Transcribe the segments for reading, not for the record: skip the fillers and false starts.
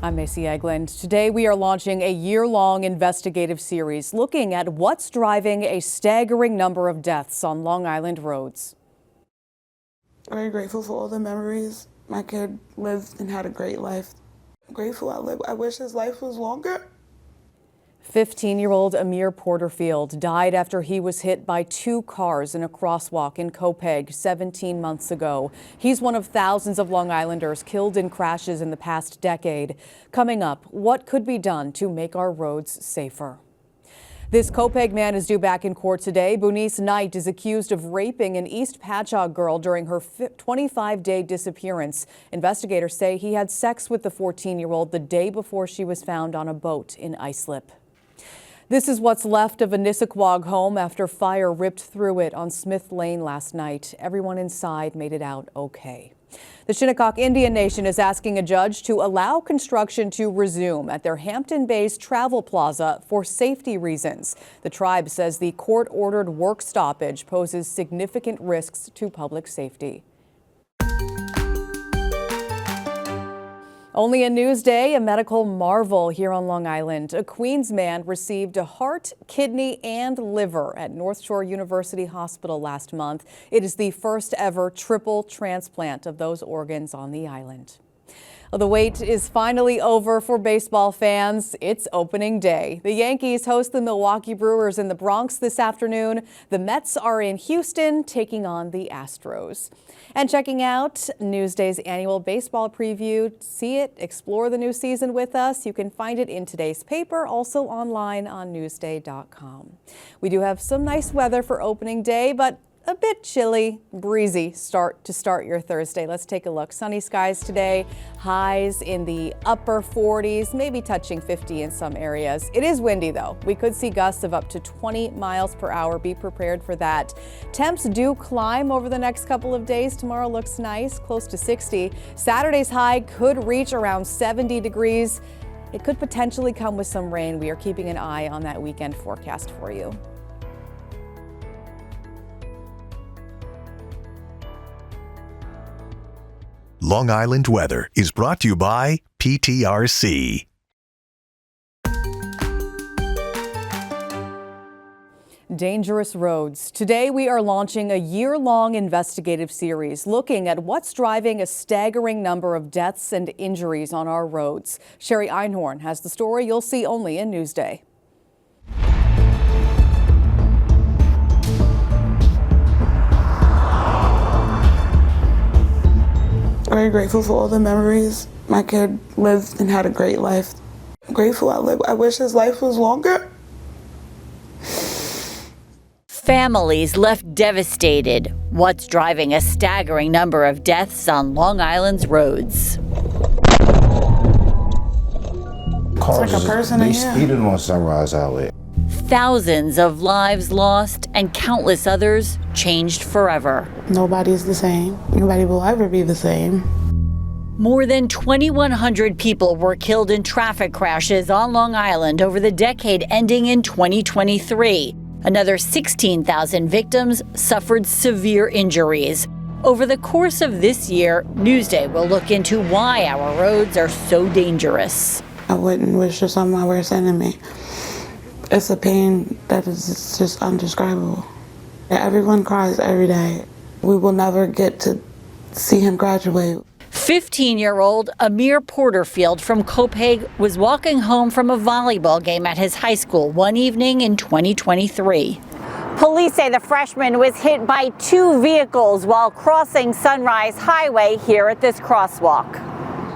I'm Macy Eglund. Today we are launching a year-long investigative series looking at what's driving a staggering number of deaths on Long Island roads. Very grateful for all the memories. My kid lived and had a great life. Grateful I wish his life was longer. 15-year-old Amir Porterfield died after he was hit by two cars in a crosswalk in Copiague 17 months ago. He's one of thousands of Long Islanders killed in crashes in the past decade. Coming up, what could be done to make our roads safer? This Copiague man is due back in court today. Bunice Knight is accused of raping an East Patchogue girl during her 25-day disappearance. Investigators say he had sex with the 14-year-old the day before she was found on a boat in Islip. This is what's left of a Nissaquag home after fire ripped through it on Smith Lane last night. Everyone inside made it out okay. The Shinnecock Indian Nation is asking a judge to allow construction to resume at their Hampton Bays Travel Plaza for safety reasons. The tribe says the court-ordered work stoppage poses significant risks to public safety. Only a Newsday, a medical marvel here on Long Island. A Queens man received a heart, kidney, and liver at North Shore University Hospital last month. It is the first ever triple transplant of those organs on the island. Well, the wait is finally over for baseball fans. It's opening day. The Yankees host the Milwaukee Brewers in the Bronx this afternoon. The Mets are in Houston taking on the Astros. And checking out Newsday's annual baseball preview. See it, explore the new season with us. You can find it in today's paper, also online on Newsday.com. We do have some nice weather for opening day, but a bit chilly, breezy start your Thursday. Let's take a look. Sunny skies today, highs in the upper 40s, maybe touching 50 in some areas. It is windy though. We could see gusts of up to 20 miles per hour. Be prepared for that. Temps do climb over the next couple of days. Tomorrow looks nice, close to 60. Saturday's high could reach around 70 degrees. It could potentially come with some rain. We are keeping an eye on that weekend forecast for you. Long Island weather is brought to you by PTRC. Dangerous roads. Today we are launching a year-long investigative series looking at what's driving a staggering number of deaths and injuries on our roads. Sherry Einhorn has the story you'll see only in Newsday. Very grateful for all the memories. My kid lived and had a great life. Grateful I wish his life was longer. Families left devastated. What's driving a staggering number of deaths on Long Island's roads? It's Cars like a person they in here. speeding on Sunrise Highway. Thousands of lives lost and countless others changed forever. Nobody's the same. Nobody will ever be the same. More than 2,100 people were killed in traffic crashes on Long Island over the decade ending in 2023. Another 16,000 victims suffered severe injuries. Over the course of this year, Newsday will look into why our roads are so dangerous. I wouldn't wish this on my worst enemy. It's a pain that is just undescribable. Everyone cries every day. We will never get to see him graduate. 15-year-old Amir Porterfield from Copiague was walking home from a volleyball game at his high school one evening in 2023. Police say the freshman was hit by two vehicles while crossing Sunrise Highway here at this crosswalk.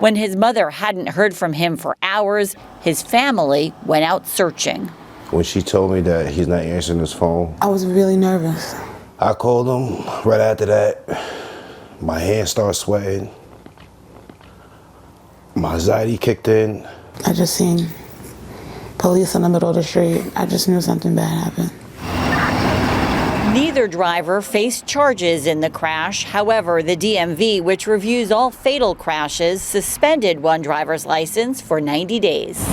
When his mother hadn't heard from him for hours, his family went out searching. When she told me that he's not answering his phone, I was really nervous. I called him right after that. My hands started sweating. My anxiety kicked in. I just seen police in the middle of the street. I just knew something bad happened. Neither driver faced charges in the crash. However, the DMV, which reviews all fatal crashes, suspended one driver's license for 90 days.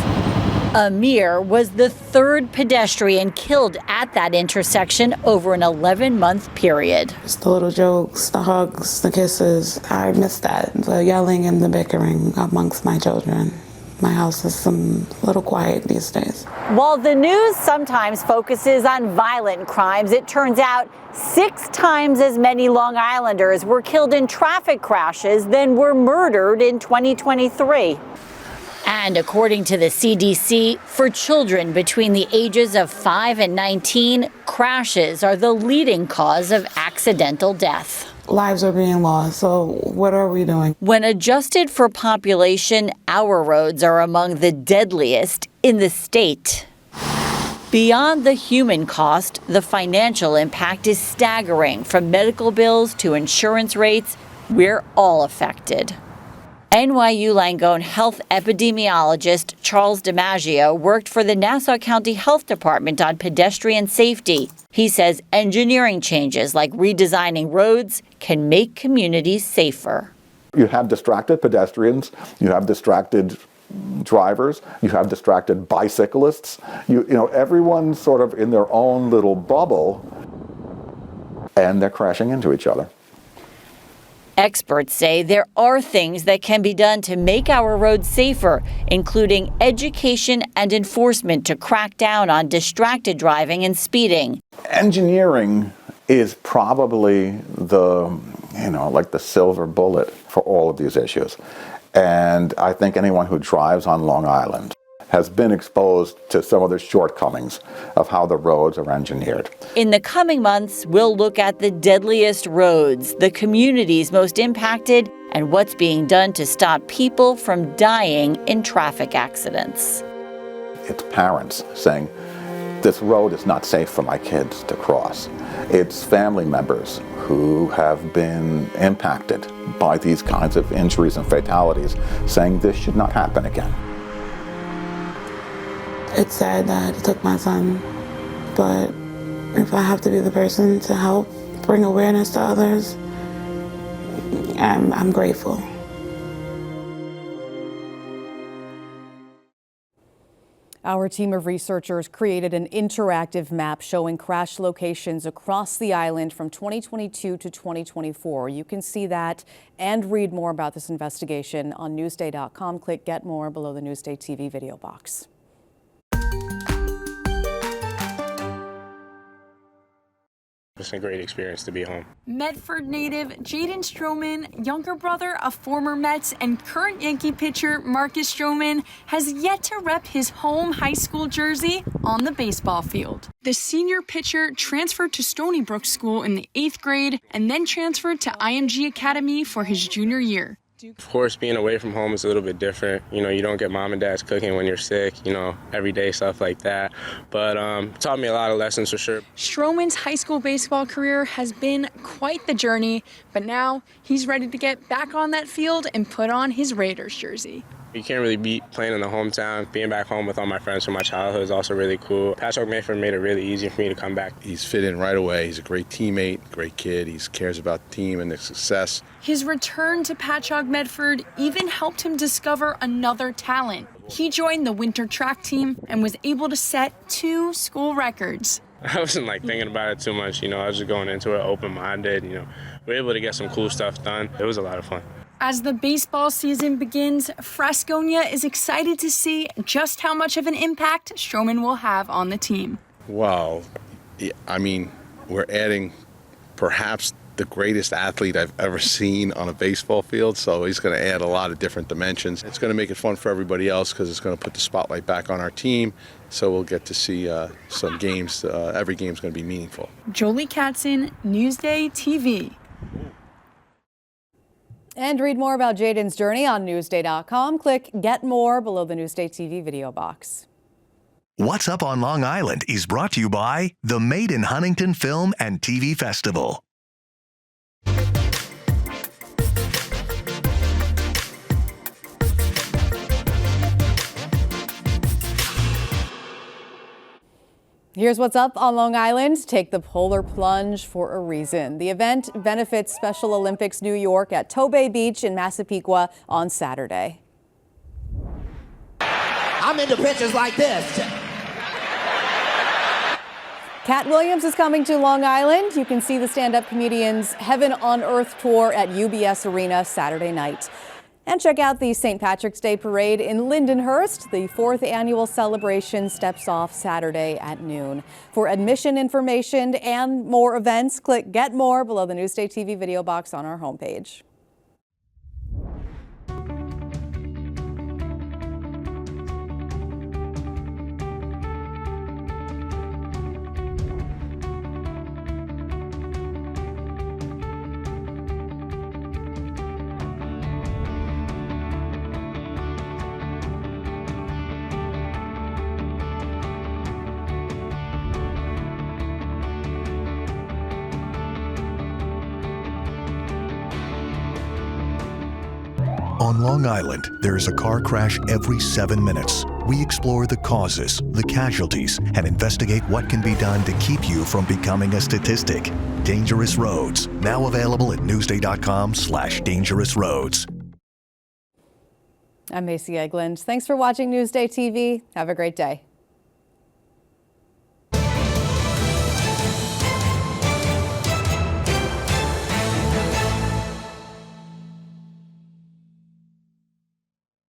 Amir was the third pedestrian killed at that intersection over an 11-month period. Just the little jokes, the hugs, the kisses. I miss that. The yelling and the bickering amongst my children. my house is some little quiet these days. While the news sometimes focuses on violent crimes, it turns out 6 times as many Long Islanders were killed in traffic crashes than were murdered in 2023. And according to the CDC, for children between the ages of 5 and 19, crashes are the leading cause of accidental death. Lives are being lost, so what are we doing? When adjusted for population, our roads are among the deadliest in the state. Beyond the human cost, the financial impact is staggering. From medical bills to insurance rates, we're all affected. NYU Langone health epidemiologist Charles DiMaggio worked for the Nassau County Health Department on pedestrian safety. He says engineering changes like redesigning roads can make communities safer. You have distracted pedestrians, you have distracted drivers, you have distracted bicyclists, you know, everyone's sort of in their own little bubble and they're crashing into each other. Experts say there are things that can be done to make our roads safer, including education and enforcement to crack down on distracted driving and speeding. Engineering is probably the, like the silver bullet for all of these issues. And I think anyone who drives on Long Island has been exposed to some of the shortcomings of how the roads are engineered. In the coming months, we'll look at the deadliest roads, the communities most impacted, and what's being done to stop people from dying in traffic accidents. It's parents saying, this road is not safe for my kids to cross. It's family members who have been impacted by these kinds of injuries and fatalities saying this should not happen again. It's sad that it took my son, but if I have to be the person to help bring awareness to others, I'm grateful. Our team of researchers created an interactive map showing crash locations across the island from 2022 to 2024. You can see that and read more about this investigation on Newsday.com. Click Get More below the Newsday TV video box. It's a great experience to be home. Medford native Jaden Stroman, younger brother of former Mets and current Yankee pitcher Marcus Stroman, has yet to rep his home high school jersey on the baseball field. The senior pitcher transferred to Stony Brook School in the 8th grade and then transferred to IMG Academy for his junior year. Of course, being away from home is a little bit different. You don't get mom and dad's cooking when you're sick, everyday stuff like that. But taught me a lot of lessons for sure. Stroman's high school baseball career has been quite the journey, but now he's ready to get back on that field and put on his Raiders jersey. You can't really beat playing in the hometown. Being back home with all my friends from my childhood is also really cool. Patchogue Medford made it really easy for me to come back. He's fit in right away. He's a great teammate, great kid. He cares about the team and the success. His return to Patchogue Medford even helped him discover another talent. He joined the winter track team and was able to set 2 school records. I wasn't thinking about it too much. I was just going into it open-minded. We were able to get some cool stuff done. It was a lot of fun. As the baseball season begins, Frasconia is excited to see just how much of an impact Stroman will have on the team. Wow. We're adding perhaps the greatest athlete I've ever seen on a baseball field, so he's going to add a lot of different dimensions. It's going to make it fun for everybody else because it's going to put the spotlight back on our team, so we'll get to see some games. Every game's going to be meaningful. Jolie Katzen, Newsday TV. And read more about Jaden's journey on Newsday.com. Click Get More below the Newsday TV video box. What's Up on Long Island is brought to you by the Made in Huntington Film and TV Festival. Here's what's up on Long Island. Take the polar plunge for a reason. The event benefits Special Olympics New York at Tobay Beach in Massapequa on Saturday. I'm into pictures like this. Cat Williams is coming to Long Island. You can see the stand-up comedian's Heaven on Earth tour at UBS Arena Saturday night. And check out the St. Patrick's Day Parade in Lindenhurst. The 4th annual celebration steps off Saturday at noon. For admission information and more events, click Get More below the Newsday TV video box on our homepage. On Long Island, there is a car crash every 7 minutes. We explore the causes, the casualties, and investigate what can be done to keep you from becoming a statistic. Dangerous Roads, now available at newsday.com/dangerousroads. I'm Macy Egland. Thanks for watching Newsday TV. Have a great day.